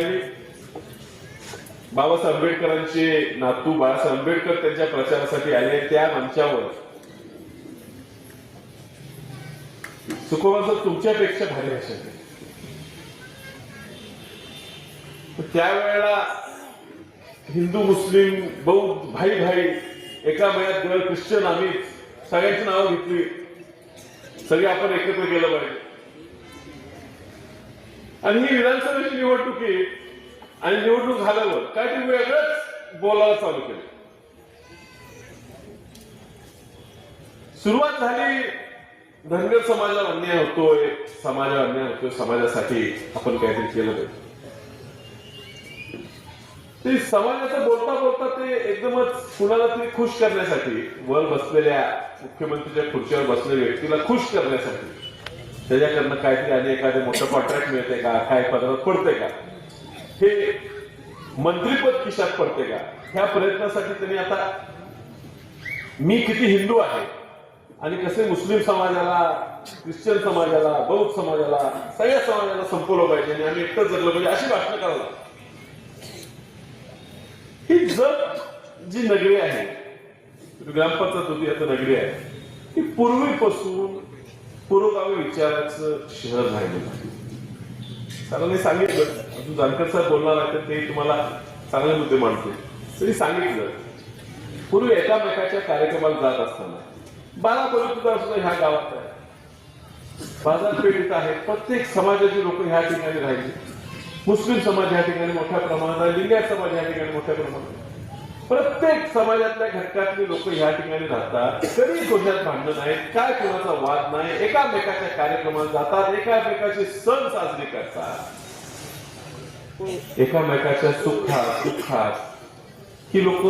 सगळ्यांनी बाबासाहेब आंबेडकरांचे नातू बाळासाहेब आंबेडकर त्यांच्या प्रचारासाठी आले, त्या मंचावर सुखोबाचं तुमच्यापेक्षा भारी भाषण आहे. त्यावेळेला हिंदू मुस्लिम बौद्ध भाई भाई एका मयात गळ ख्रिश्चन आम्ही सगळ्यांची नावं घेतली, सगळे आपण एकत्र गेलं पाहिजे. आणि ही विधानसभेची निवडणूक आहे आणि निवडणूक झाल्यावर काय ते वेगळंच बोलायला चालू केलं. सुरुवात झाली, धनगर समाजाला अन्याय होतोय, समाजाला अन्याय होतोय, समाजासाठी आपण काहीतरी केलं पाहिजे. ते समाजाचं बोलता बोलता ते एकदमच कुणाला तरी खुश करण्यासाठी, वर बसलेल्या मुख्यमंत्रीच्या खुर्चीवर बसलेल्या व्यक्तीला खुश करण्यासाठी त्याच्याकडनं काहीतरी आणि एखादं मोठं कॉन्ट्रॅक्ट मिळते का, काय पदार्थ पडते का, हे मंत्रीपद खिशात पडते का, ह्या प्रयत्नासाठी त्यांनी आता मी किती हिंदू आहे आणि कसे मुस्लिम समाजाला, ख्रिश्चन समाजाला, बौद्ध समाजाला, सगळ्या समाजाला संपवलं पाहिजे आणि आम्ही एकटंच जगलं पाहिजे अशी भाषणं करायला. ही जग जी नगरी आहे, ग्रामपंचायत होती आता नगरी आहे, ही पूर्वीपासून पुरोगामी विचाराचं शहर राहिलेलं आहे. सरांनी सांगितलं, अजून जानकर साहेब बोलणार आहे तर ते तुम्हाला चांगले मुद्दे मांडतील. तरी सांगितलं, पूर्वी एकामेकाच्या कार्यक्रमाला जात असताना बाराबरोबर सुद्धा ह्या गावात आहे, बाजारपेठेत आहे, प्रत्येक समाजाची लोक ह्या ठिकाणी राहिली. मुस्लिम समाज ह्या ठिकाणी मोठ्या प्रमाणात आहे, लिंगायत समाज ह्या ठिकाणी मोठ्या प्रमाणात आहे. प्रत्येक समाजातल्या घटकातली लोक ह्या ठिकाणी राहतात. कधी कोणात भांडण नाही, काय कोणाचा वाद नाही, एकामेकाच्या कार्यक्रमात जातात, एकामेकाचे सण साजरे करतात, एकामेकाच्या सुखात दुःखात ही लोक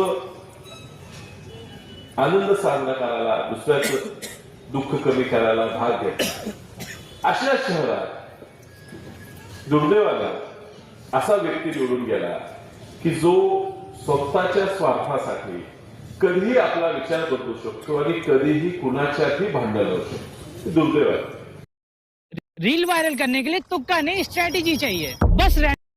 आनंद साजरा करायला, दुसऱ्याचं दुःख कमी करायला भाग घेतात. अशा शहरात दुर्दैवाला असा व्यक्ती निवडून गेला की जो स्वतःच्या स्वार्थासाठी कधीही आपला विचार बदलू शकतो आणि कधीही कुणाच्याही भांडण लावू शकतो. दुर्दैव आहे. रील वायरल करने के लिए तुक्का नहीं, स्ट्रैटेजी चाहिए. बस